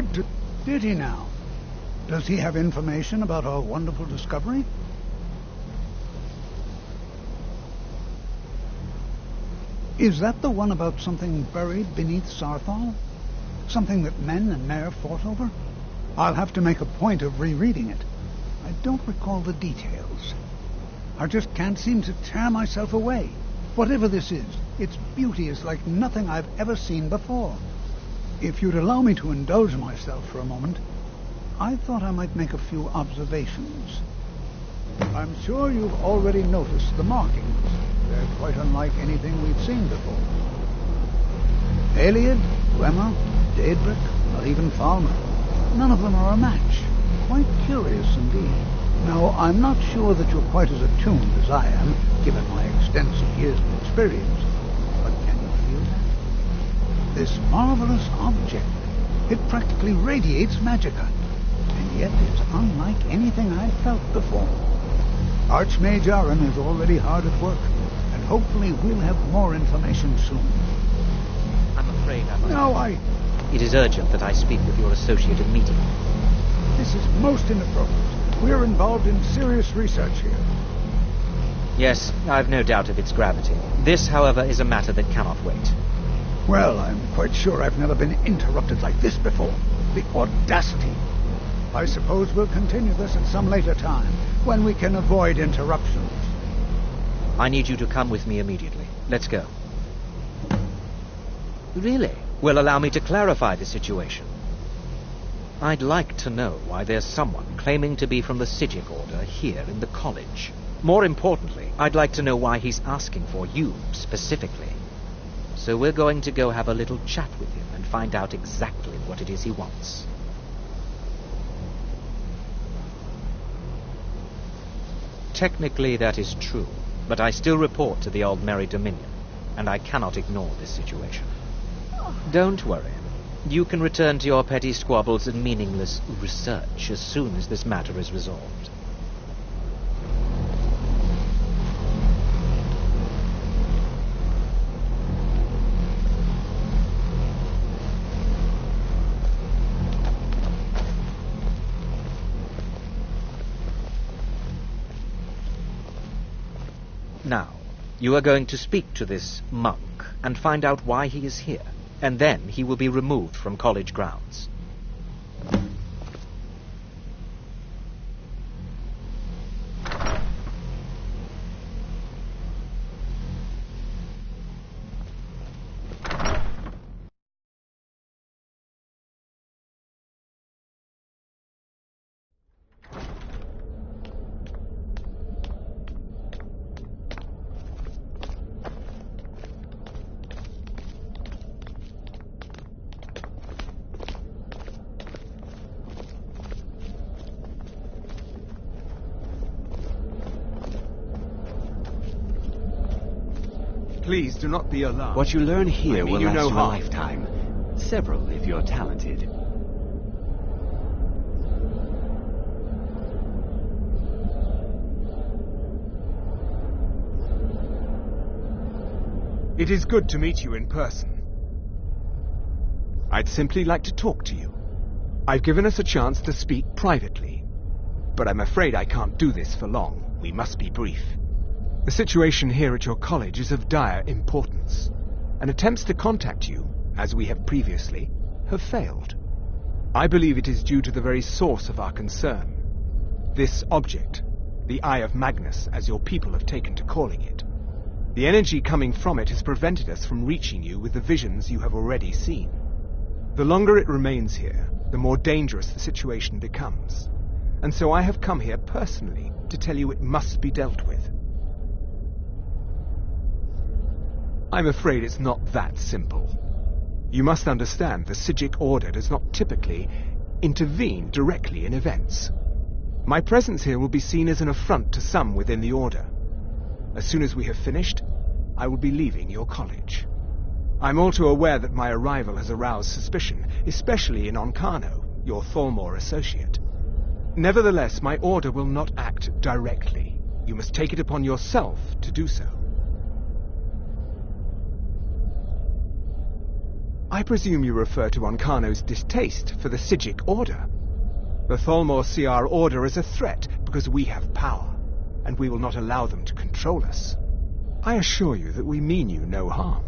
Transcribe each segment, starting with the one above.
Good. Did he now? Does he have information about our wonderful discovery? Is that the one about something buried beneath Sarthal? Something that men and Mare fought over? I'll have to make a point of rereading it. I don't recall the details. I just can't seem to tear myself away. Whatever this is, its beauty is like nothing I've ever seen before. If you'd allow me to indulge myself for a moment, I thought I might make a few observations. I'm sure you've already noticed the markings. They're quite unlike anything we've seen before. Aliad, Gwemmer, Daedric, or even Falmer. None of them are a match. Quite curious indeed. Now, I'm not sure that you're quite as attuned as I am, given my extensive years of experience. But can you feel that? This marvelous object, it practically radiates magicka, and yet it's unlike anything I've felt before. Archmage Aaron is already hard at work, and hopefully we'll have more information soon. I'm afraid I must... No, It is urgent that I speak with your associate immediately. This is most inappropriate. We're involved in serious research here. Yes, I've no doubt of its gravity. This, however, is a matter that cannot wait. Well, I'm quite sure I've never been interrupted like this before. The audacity. I suppose we'll continue this at some later time, when we can avoid interruptions. I need you to come with me immediately. Let's go. Really? Well, allow me to clarify the situation. I'd like to know why there's someone claiming to be from the Psijic Order here in the college. More importantly, I'd like to know why he's asking for you, specifically. So we're going to go have a little chat with him and find out exactly what it is he wants. Technically, that is true, but I still report to the Old Merry Dominion, and I cannot ignore this situation. Don't worry. You can return to your petty squabbles and meaningless research as soon as this matter is resolved. Now, you are going to speak to this monk and find out why he is here, and then he will be removed from college grounds. Please do not be alarmed. What you learn here will last no you a harm. lifetime. Several, if you're talented. It is good to meet you in person. I'd simply like to talk to you. I've given us a chance to speak privately, but I'm afraid I can't do this for long. We must be brief. The situation here at your college is of dire importance, and attempts to contact you, as we have previously, have failed. I believe it is due to the very source of our concern. This object, the Eye of Magnus, as your people have taken to calling it. The energy coming from it has prevented us from reaching you with the visions you have already seen. The longer it remains here, the more dangerous the situation becomes. And so I have come here personally to tell you it must be dealt with. I'm afraid it's not that simple. You must understand the Psijic Order does not typically intervene directly in events. My presence here will be seen as an affront to some within the Order. As soon as we have finished, I will be leaving your college. I'm all too aware that my arrival has aroused suspicion, especially in Onkano, your Thalmor associate. Nevertheless, my Order will not act directly. You must take it upon yourself to do so. I presume you refer to Onkano's distaste for the Sijic Order. The Tholmor see our order as a threat because we have power, and we will not allow them to control us. I assure you that we mean you no harm.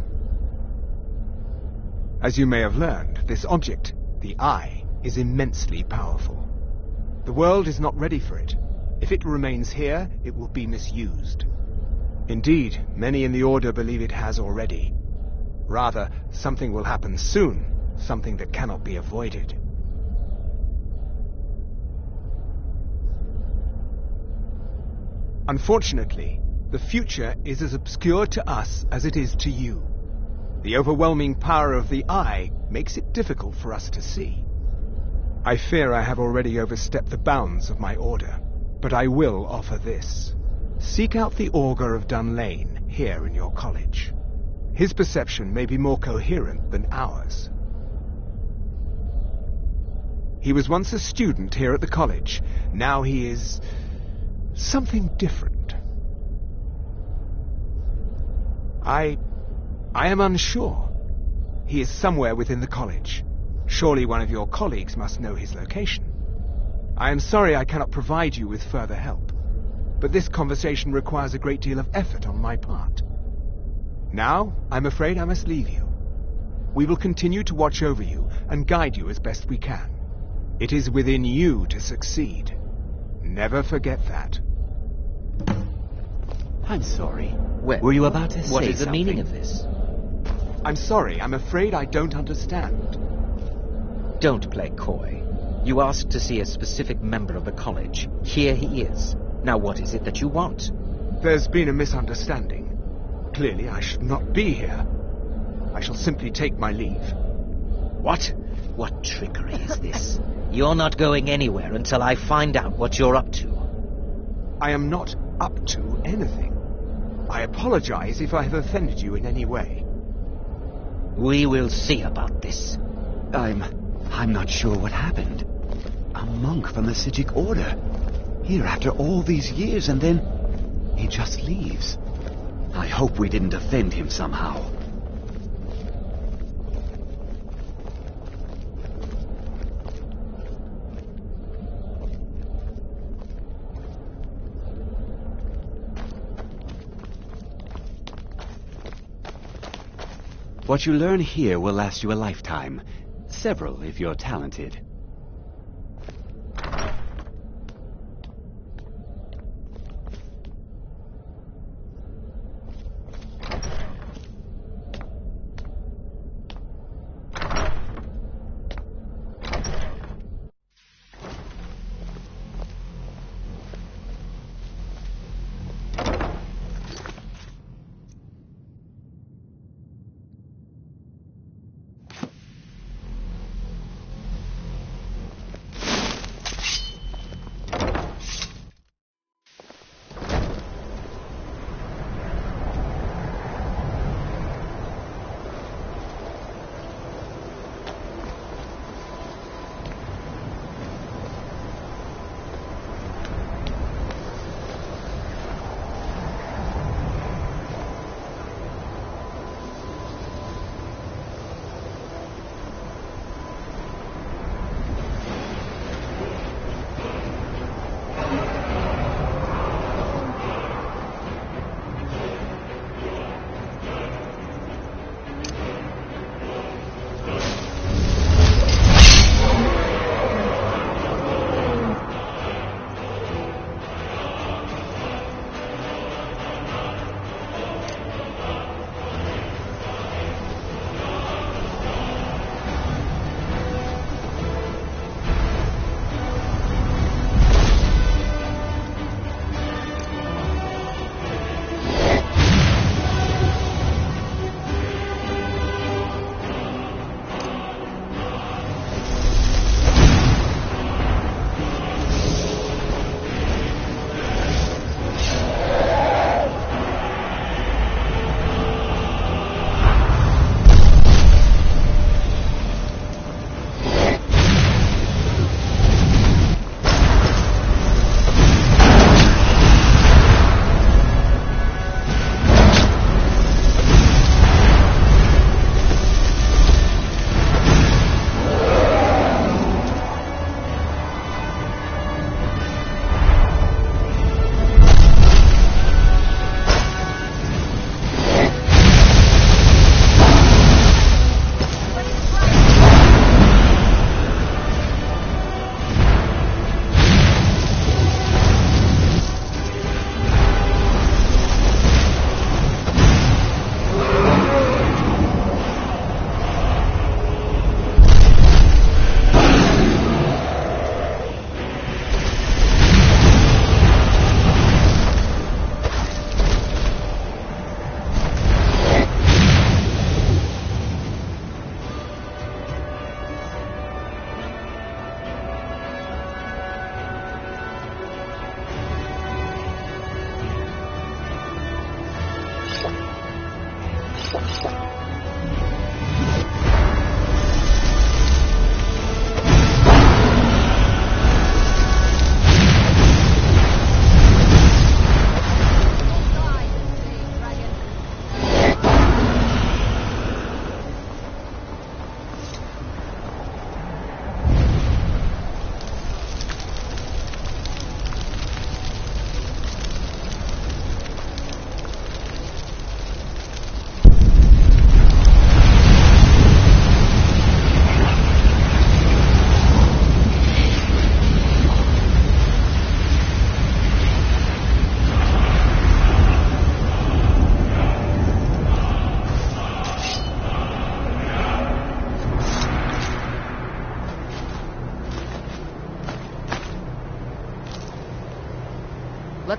As you may have learned, this object, the Eye, is immensely powerful. The world is not ready for it. If it remains here, it will be misused. Indeed, many in the Order believe it has already. Rather, something will happen soon, something that cannot be avoided. Unfortunately, the future is as obscure to us as it is to you. The overwhelming power of the Eye makes it difficult for us to see. I fear I have already overstepped the bounds of my order, but I will offer this. Seek out the Augur of Dunlane here in your college. His perception may be more coherent than ours. He was once a student here at the college. Now he is something different. I am unsure. He is somewhere within the college. Surely one of your colleagues must know his location. I am sorry I cannot provide you with further help, but this conversation requires a great deal of effort on my part. Now, I'm afraid I must leave you. We will continue to watch over you and guide you as best we can. It is within you to succeed. Never forget that. I'm sorry. Well, were you about to say what is the something? meaning of this? I'm sorry, I'm afraid I don't understand. Don't play coy. You asked to see a specific member of the college. Here he is. Now what is it that you want? There's been a misunderstanding. Clearly I should not be here. I shall simply take my leave. What? What trickery is this? You're not going anywhere until I find out what you're up to. I am not up to anything. I apologize if I have offended you in any way. We will see about this. I'm not sure what happened. A monk from the Sijic Order. Here after all these years, and then he just leaves. I hope we didn't offend him somehow. What you learn here will last you a lifetime. Several, if you're talented.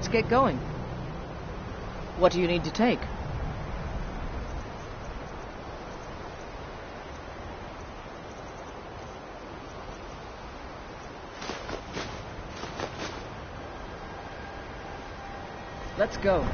let's get going. What do you need to take? Let's go.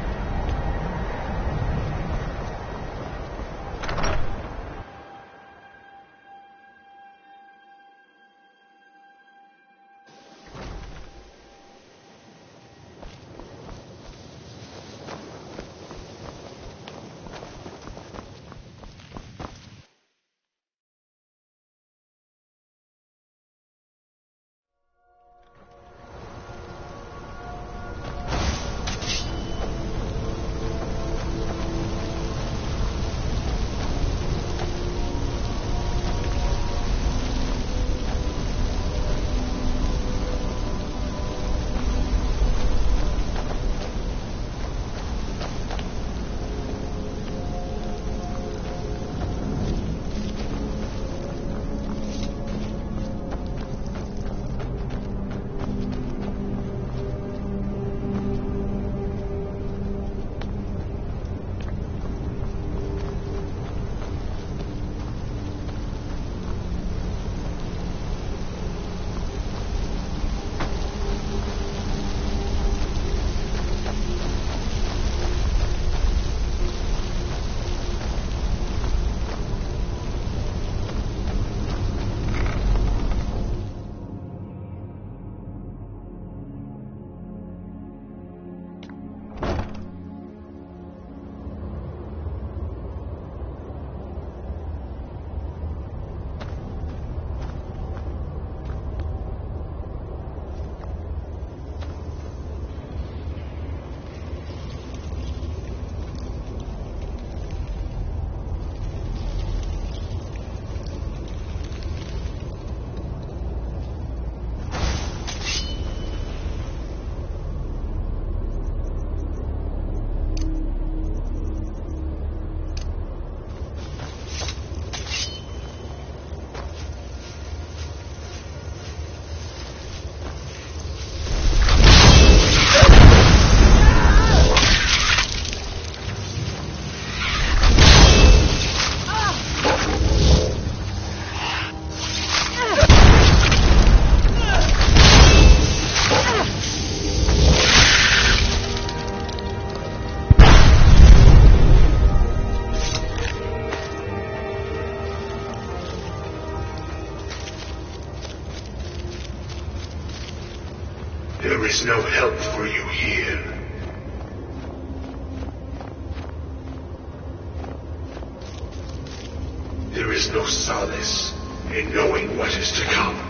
There is no help for you here. There is no solace in knowing what is to come.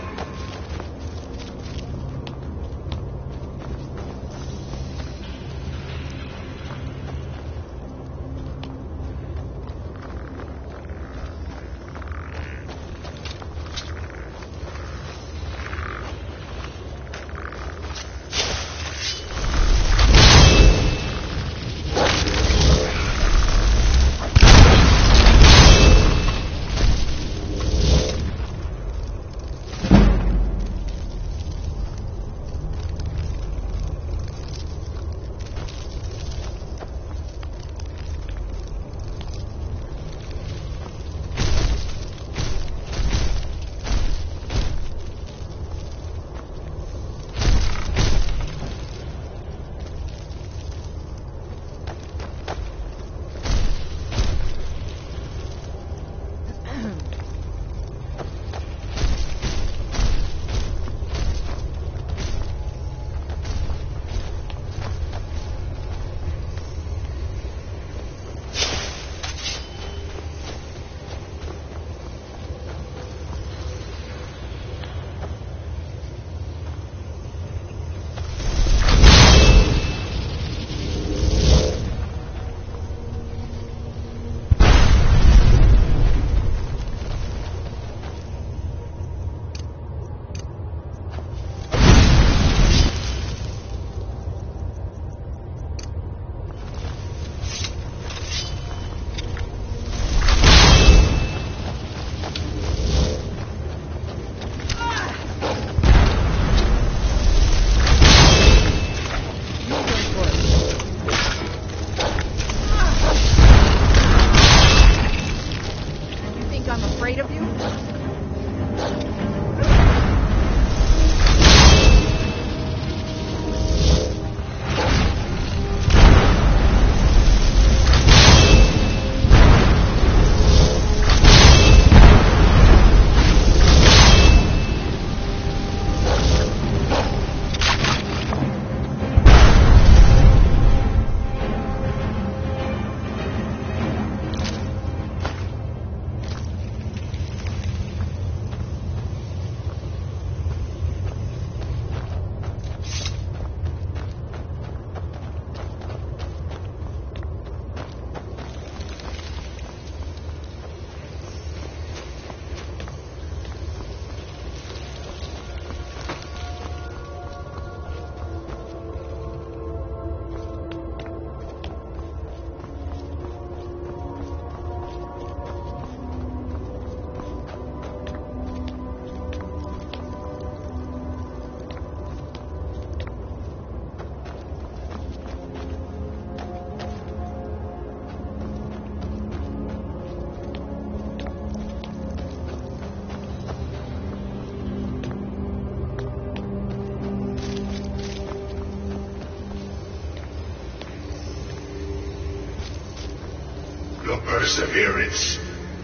perseverance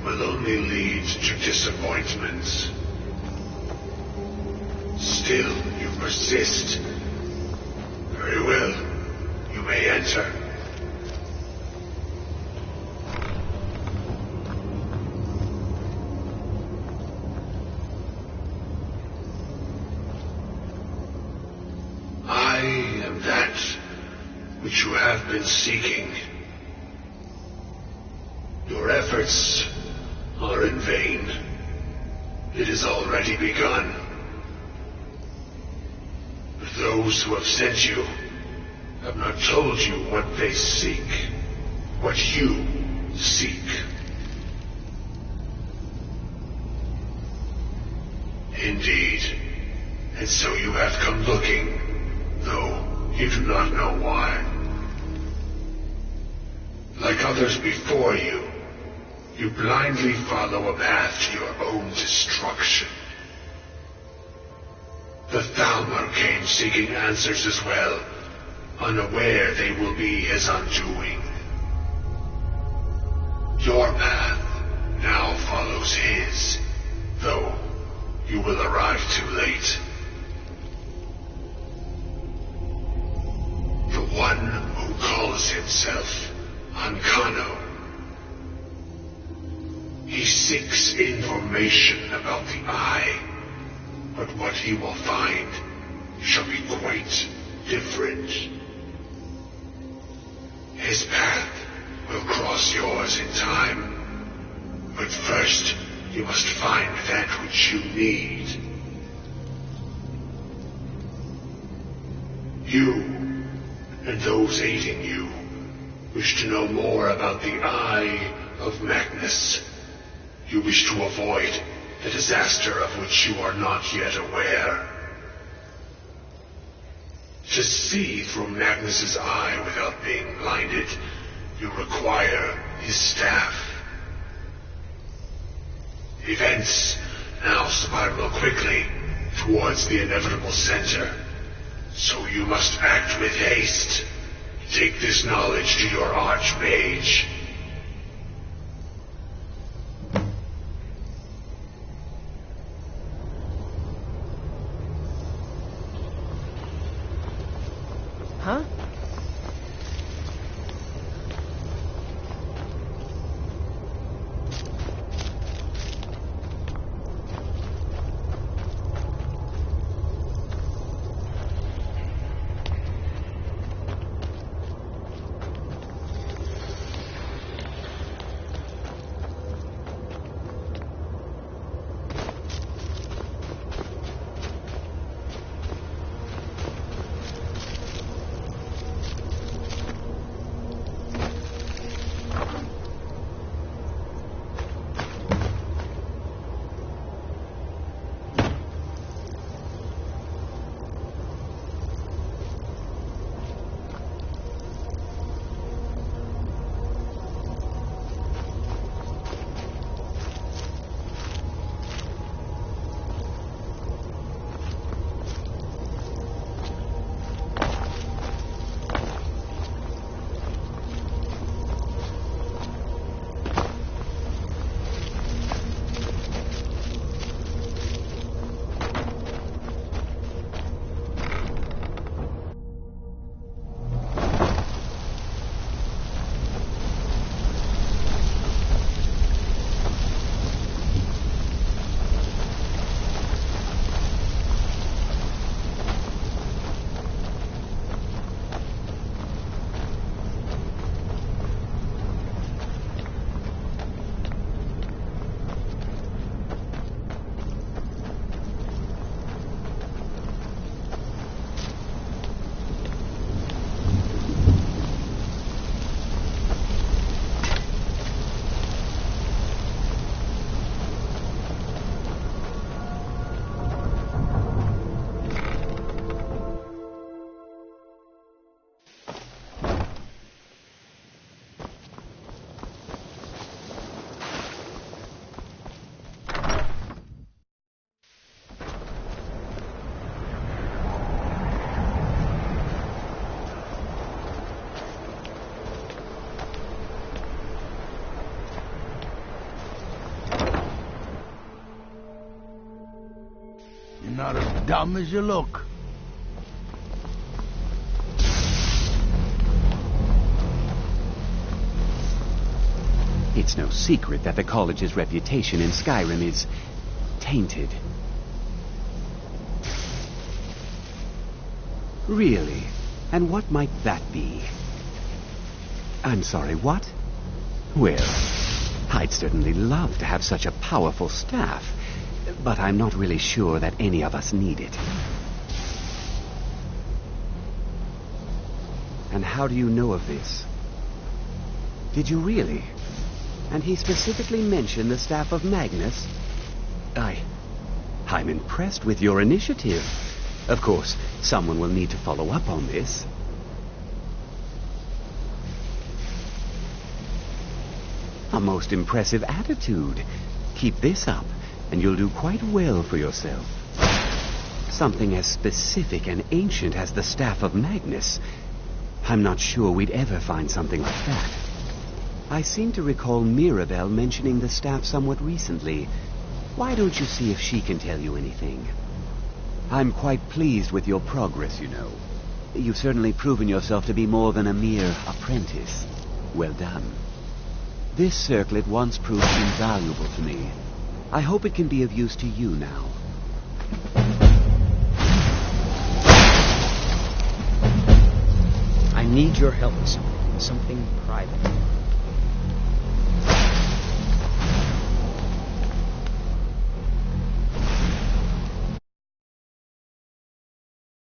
will only lead to disappointments. Still, you persist. Very well. You may enter. I am that which you have been seeking. Your efforts are in vain. It has already begun. But those who have sent you have not told you what they seek, what you seek. Indeed. And so you have come looking, though you do not know why. Like others before you, you blindly follow a path to your own destruction. The Thalmor came seeking answers as well, unaware they will be his undoing. Your path now follows his, though you will arrive too late. The one who calls himself Ancano. He seeks information about the Eye, but what he will find shall be quite different. His path will cross yours in time, but first you must find that which you need. You, and those aiding you, wish to know more about the Eye of Magnus. You wish to avoid the disaster of which you are not yet aware. To see through Magnus's eye without being blinded, you require his staff. Events now spiral quickly towards the inevitable center, so you must act with haste. Take this knowledge to your Archmage. Huh? not as dumb as you look. It's no secret that the college's reputation in Skyrim is tainted. Really? And what might that be? I'm sorry, what? Well, I'd certainly love to have such a powerful staff, but I'm not really sure that any of us need it. And how do you know of this? Did you really? And he specifically mentioned the staff of Magnus? I'm impressed with your initiative. Of course, someone will need to follow up on this. A most impressive attitude. Keep this up, and you'll do quite well for yourself. Something as specific and ancient as the Staff of Magnus. I'm not sure we'd ever find something like that. I seem to recall Mirabelle mentioning the staff somewhat recently. Why don't you see if she can tell you anything? I'm quite pleased with your progress, you know. You've certainly proven yourself to be more than a mere apprentice. Well done. This circlet once proved invaluable to me. I hope it can be of use to you now. I need your help with something private.